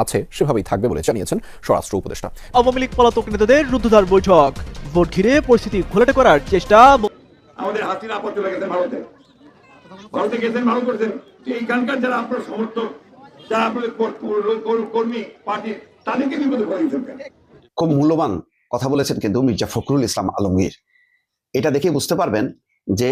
আছে সেভাবেই থাকবে বলে জানিয়েছেন স্বরাষ্ট্র উপদেষ্টা। আওয়ামী লীগ পলাতক নেতাদের রুদ্ধদ্বার বৈঠক, ভোট ঘিরে পরিস্থিতি ঘোলাটে করার চেষ্টা। আমাদের হাসিনা আপদ চলে গেছেন ভারতে গেছেন ভালো করেছেন। এইখানকার যারা আপনার সমর্থক, যারা আপনাদের কর্মী পার্টি, তাদেরকে বিপদে পড়ে গেছেন। খুব মূল্যবান কথা বলেছেন কিন্তু মির্জা ফখরুল ইসলাম আলমগীর। এটা দেখে বুঝতে পারবেন যে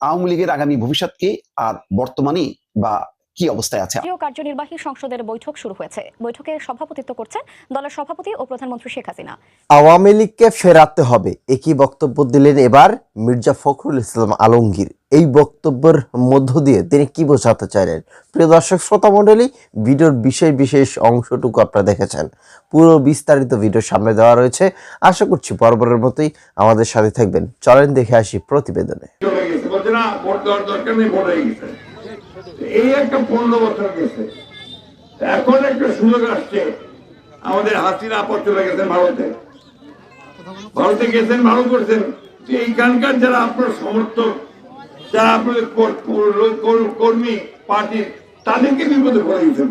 আওয়ামী লীগের আগামী ভবিষ্যৎ কি আর বর্তমানে বা কি অবস্থায় আছে। জাতীয় কার্যনির্বাহী সংসদের বৈঠক শুরু হয়েছে। বৈঠকে সভাপতিত্ব করছেন দলের সভাপতি ও প্রধানমন্ত্রী শেখ হাসিনা। আওয়ামী লীগকে ফেরাতে হবে, একই বক্তব্য দিলেন এবার মির্জা ফখরুল ইসলাম আলমগীর। এই বক্তব্যের মধ্য দিয়ে তিনি কি বোঝাতে চাইলেন? প্রিয় দর্শক শ্রোতা মণ্ডলী, ভিডিওর বিশেষ অংশটুকু আপনারা দেখেছেন। পুরো বিস্তারিত ভিডিও সামনে দেওয়া রয়েছে। আশা করছি বরাবরের মতোই আমাদের সাথে থাকবেন। চলেন দেখে আসি প্রতিবেদনে। এই একটা 15 বছর গেছে, এখন একটা সুযোগ আসছে। আমাদের হাসিনা আপদ চলে গেছেন ভারতে গেছেন ভালো করছেন। এইখানকার যারা আপনার সমর্থক, যারা আপনাদের কর্মী পার্টি, তাদেরকে বিপদে পড়ে গেছেন।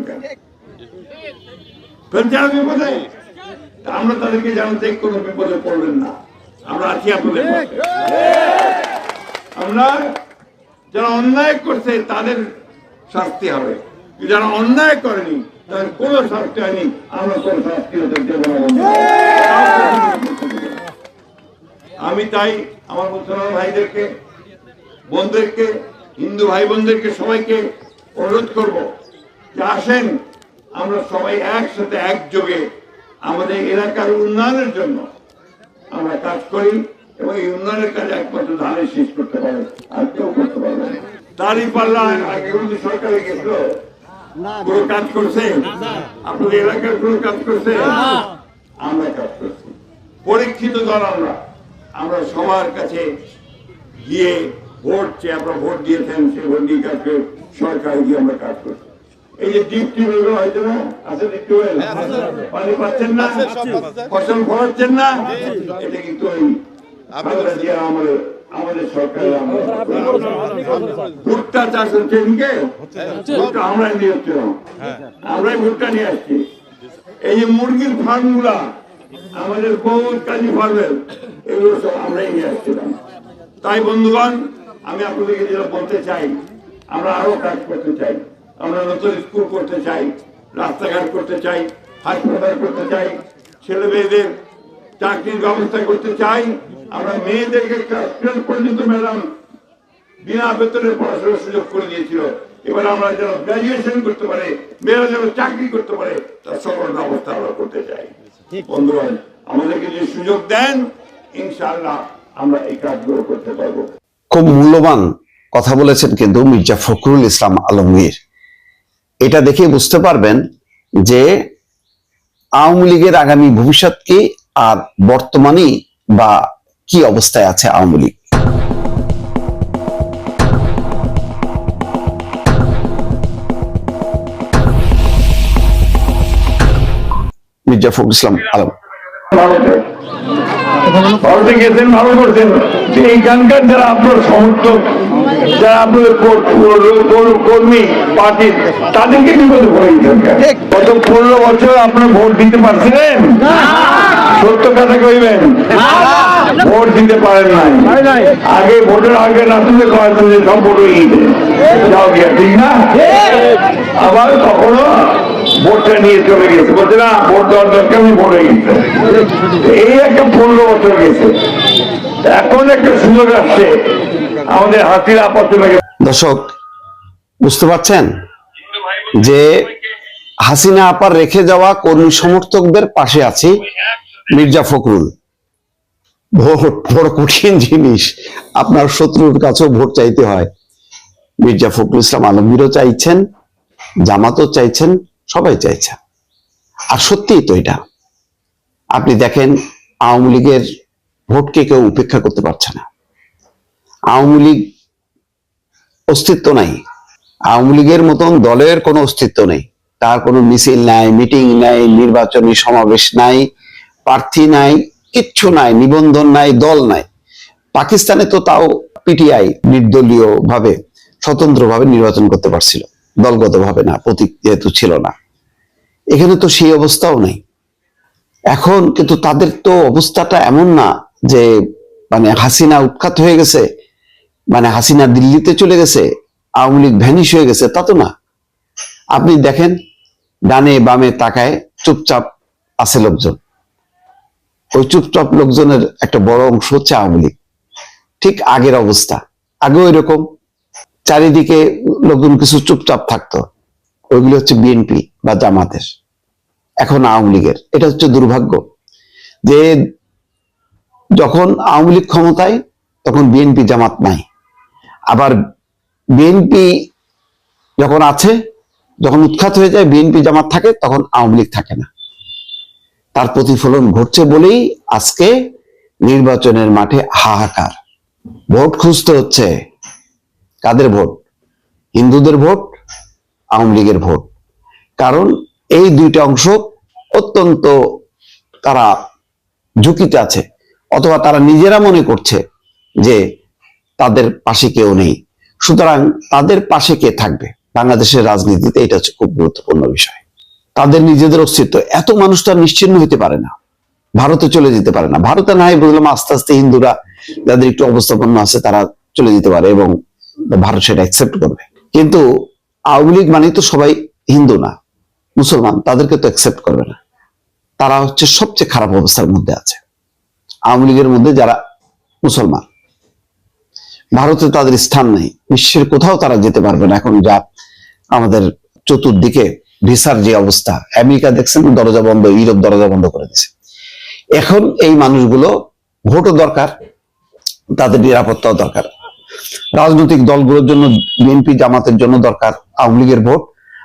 যারা বিপদে, আমরা তাদেরকে জানাতে কোনো বিপদে পড়বেন না, আমরা আছি আপনাদের। আমরা যারা অন্যায় করছে তাদের শাস্তি হবে, যারা অন্যায় করেনি তাদের কোন শাস্তি হয়নি। আমরা কোন শাস্তি হতে দেব না। আমি তাই আমার মুসলমান ভাইদেরকে, বোনদেরকে, হিন্দু ভাই বোনদেরকে সবাইকে অনুরোধ করব যে আসেন আমরা সবাই একসাথে একযোগে আমাদের এলাকার উন্নয়নের জন্য আমরা কাজ করি, এবং এই উন্নয়নের কাজ একমাত্র ধারে শেষ করতে পারে, আর কেউ করতে পারবে না। দাঁড়ি পাল্লা আগে সরকারে গেছিল, পুরো কাজ করছে? আপনাদের এলাকার পুরো কাজ করছে? আমরা কাজ করছি, পরীক্ষিত দল। আমরা সবার কাছে গিয়ে ভোট চেয়ে, আপনারা ভোট দিয়েছেন, সেই ভোট দিয়ে কাজ করে সরকারে গিয়ে আমরা কাজ করছি। এই যে ডিপ টিউবওয়েল গুলো হয়েছে না, আছে ডিপ টিউবওয়েল, পানি পাচ্ছেন না, ফসল ফলাচ্ছেন না, এটা কিন্তু আমাদের সরকারের ভুট্টা চাষ হচ্ছে। আমরাই নিয়ে হচ্ছিলাম, আমরাই ভুট্টা নিয়ে আসছি। এই যে মুরগির ফার্ম গুলা, আমাদের বহুত কাজী ফার্মের, এগুলো সব আমরাই নিয়ে আসছিলাম। তাই বন্ধুগণ, আমি আপনাদেরকে যেটা বলতে চাই, আমরা আরো কাজ করতে চাই। আমরা নতুন স্কুল করতে চাই, রাস্তাঘাট করতে চাই, হাসপাতাল করতে চাই, ছেলে মেয়েদের চাকরির ব্যবস্থা করতে চাই। আমরা মেয়েদেরকে ক্লাস 12 পর্যন্ত ম্যাডাম বিনা বেতনের পড়াশোনার সুযোগ করে দিয়েছিল। এবার আমরা যেন গ্রাজুয়েশন করতে পারে, মেয়েরা যেন চাকরি করতে পারে, তার সকল ব্যবস্থা আমরা করতে চাই। বন্ধুগণ, আমাদেরকে যে সুযোগ দেন, ইনশাআল্লাহ আমরা এই কাজগুলো করতে পারবো। খুব মূল্যবান কথা বলেছেন কিন্তু মির্জা ফখরুল ইসলাম আলমগীর। এটা দেখে বুঝতে পারবেন যে আওয়ামী লীগের আগামী ভবিষ্যৎ কি আর বর্তমানে বা কি অবস্থায় আছে আওয়ামী লীগ। মির্জা ফখরুল ইসলাম আলম ভারতে গেছেন ভালো করছেন। এইখানকার যারা আপনার সমর্থক, যারা আপনাদের কর্মী পার্টি, তাদেরকে বিপদে পড়ে গেছেন। গত 15 বছর আপনারা ভোট দিতে পারছিলেন? সত্য কথা কইবেন, ভোট দিতে পারেন নাই। আগে ভোটের আগে না তুলে কয়েছেন যে সব ভোট হয়ে গেছে, যাও গিয়া, ঠিক না? আবার কখনো ভোটটা নিয়ে চলে গেছে, বলছে না ভোট দেওয়ার দরকার নেই, ভোট হয়ে গেছে। এই একটা 15 বছর গেছে, এখন একটা সুযোগ আসছে। আমাদের হাসিনা আপদ চলে গেছে। দর্শক, বুঝতে পারছেন যে হাসিনা আপার রেখে যাওয়া কর্মী সমর্থকদের পাশে আছে মির্জা ফখরুল। ভোট বড় কঠিন জিনিস, আপনার শত্রুর কাছেও ভোট চাইতে হয়। মির্জা ফখরুল ইসলাম আলমগীরও চাইছেন, জামাতও চাইছেন, সবাই চাইছেন। আর সত্যিই তো এটা, আপনি দেখেন আওয়ামী লীগের ভোটকে কেউ উপেক্ষা করতে পারছে না। আওয়ামী লীগ অস্তিত্ব নাই, আওয়ামী লীগের মতন দলের কোনো অস্তিত্ব নেই। তার কোনো মিছিল নাই, মিটিং নাই, নির্বাচনী সমাবেশ নাই, প্রার্থী নাই, কিচ্ছু নাই, নিবন্ধন নাই, দল নাই। পাকিস্তানে তো তাও পিটিআই নির্দলীয় ভাবে স্বতন্ত্র ভাবে নির্বাচন করতে পারছিল, দলগত ভাবে না, প্রতীক যেহেতু ছিল না। এখানে তো সেই অবস্থাও নেই। এখন কিন্তু তাদের তো অবস্থাটা এমন না যে মানে হাসিনা উৎখাত হয়ে গেছে, মানে হাসিনা দিল্লিতে চলে গেছে, আওয়ামী লীগ ভ্যানিশ হয়ে গেছে, তা তো না। আপনি দেখেন ডানে বামে তাকায় চুপচাপ আছে লোকজন। ওই চুপচাপ লোকজনের একটা বড় অংশ হচ্ছে আওয়ামী লীগ। ঠিক আগের অবস্থা, আগেও এরকম চারিদিকে লোকজন কিছু চুপচাপ থাকতো, ওইগুলো হচ্ছে বিএনপি বা জামাতের, এখন আওয়ামী লীগের। এটা হচ্ছে দুর্ভাগ্য যে যখন আওয়ামী লীগ ক্ষমতায় তখন বিএনপি জামাত নাই, আবার বিএনপি যখন আছে, যখন উৎখাত হয়ে যায় বিএনপি জামাত থাকে, তখন আওয়ামী লীগ থাকে না। তার প্রতিফলন ঘটছে বলেই আজকে নির্বাচনের মাঠে হাহাকার। ভোট খুঁজতে হচ্ছে। কাদের ভোট? হিন্দুদের ভোট, আওয়ামী লীগের ভোট। কারণ এই দুইটা অংশ অত্যন্ত তারা ঝুঁকিতে আছে, অথবা তারা নিজেরা মনে করছে যে তাদের পাশে কেউ নেই। সুতরাং তাদের পাশে কে থাকবে বাংলাদেশের রাজনীতিতে, এটা হচ্ছে খুব গুরুত্বপূর্ণ বিষয়। তাদের নিজেদের অস্তিত্ব, এত মানুষ তো নিশ্চিহ্ন হতে পারে না, ভারতে চলে যেতে পারে না। ভারতে নাই বুঝলাম আস্তে আস্তে হিন্দুরা যাদের একটু অবস্থাপন্ন আছে তারা চলে যেতে পারে এবং ভারত সেটা অ্যাকসেপ্ট করবে, কিন্তু আওয়ামী লীগ মানে তো সবাই হিন্দু না, মুসলমান, তাদেরকে তো অ্যাকসেপ্ট করবে না। তারা হচ্ছে সবচেয়ে খারাপ অবস্থার মধ্যে আছে। আওয়ামী লীগের মধ্যে যারা মুসলমান, ভারতে তাদের স্থান নেই, বিশ্বের কোথাও তারা যেতে পারবে না। এখন যা আমাদের চতুর্দিকে ভিসার যে অবস্থা, আমেরিকা দেখছেন দরজা বন্ধ, ইউরোপ দরজা বন্ধ করে দিয়েছে। এখন এই মানুষগুলো ভোটও দরকার, তাদের নিরাপত্তাও দরকার। রাজনৈতিক দলগুলোর জন্য বিএনপি জামাতের জন্য দরকার আওয়ামী লীগের ভোট,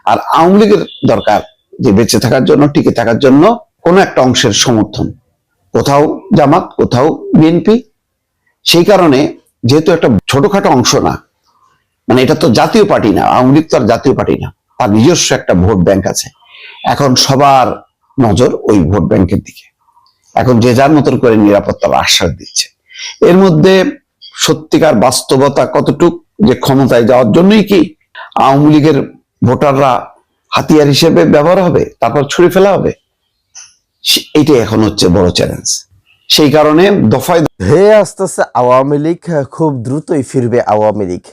আর আওয়ামী লীগের দরকার যে বেঁচে থাকার জন্য, টিকে থাকার জন্য কোনো একটা অংশের সমর্থন, কোথাও জামাত, কোথাও বিএনপি। সেই কারণে যেহেতু একটা ছোটখাটো অংশ না, মানে এটা তো জাতীয় পার্টি না, আওয়ামী লীগ তো আর জাতীয় পার্টি না, তার নিজস্ব একটা ভোট ব্যাংক আছে। এখন সবার নজর ওই ভোট ব্যাংকের দিকে। এখন যে যার মতন করে নিরাপত্তার আশ্বাস দিচ্ছে। এর মধ্যে সত্যিকার বাস্তবতা কতটুক, যে ক্ষমতায় যাওয়ার জন্যই কি আওয়ামী লীগের ভোটাররা হাতিয়ার হিসেবে ব্যবহার হবে, তারপর ছুড়ে ফেলা হবে, এইটাই এখন হচ্ছে বড় চ্যালেঞ্জ। সেই কারণে দফায় আস্তে আস্তে আওয়ামী লীগ খুব দ্রুতই ফিরবে। আওয়ামী লীগ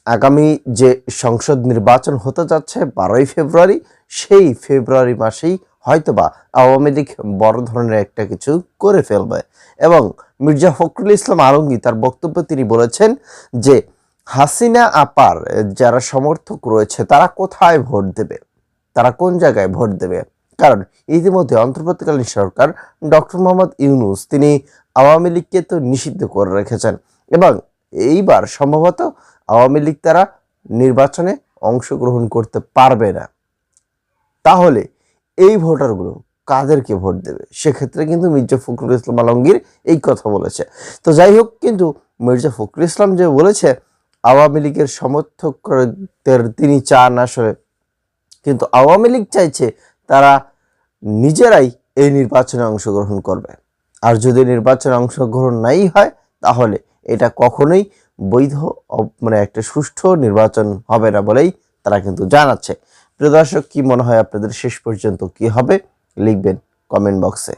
আগামী যে সংসদ নির্বাচন হতে যাচ্ছে 12ই ফেব্রুয়ারি, সেই ফেব্রুয়ারি মাসেই হয়তোবা আওয়ামী লীগ বড় ধরনের একটা কিছু করে ফেলবে। এবং মির্জা ফখরুল ইসলাম আলমগীর তার বক্তব্যে তিনি বলেছেন যে হাসিনা আপার যারা সমর্থক রয়েছে তারা কোথায় ভোট দেবে, তারা কোন জায়গায় ভোট দেবে। কারণ ইতিমধ্যে অন্তর্বর্তীকালীন সরকার ডক্টর মোহাম্মদ ইউনূস তিনি আওয়ামী লীগকে তো নিষিদ্ধ করে রেখেছেন, এবং এইবার সম্ভবত আওয়ামী লীগ তারা নির্বাচনে অংশগ্রহণ করতে পারবে না। তাহলে এই ভোটারগুলো কাদেরকে ভোট দেবে? সেক্ষেত্রে কিন্তু মির্জা ফখরুল ইসলাম আলমগীর এই কথা বলেছে। তো যাই হোক, কিন্তু মির্জা ফখরুল ইসলাম যে বলেছে আওয়ামী লীগের সমর্থকদের তিনি চান আসলে, কিন্তু আওয়ামী লীগ চাইছে তারা নিজেরাই এই নির্বাচনে অংশগ্রহণ করবে। আর যদি নির্বাচনে অংশগ্রহণ নাই হয় তাহলে এটা কখনোই বৈধ মানে একটা সুষ্ঠু নির্বাচন হবে না বলেই তারা কিন্তু জানাচ্ছে। প্রিয় দর্শক, কি মনে হয় আপনাদের শেষ পর্যন্ত কি হবে লিখবেন কমেন্ট বক্সে।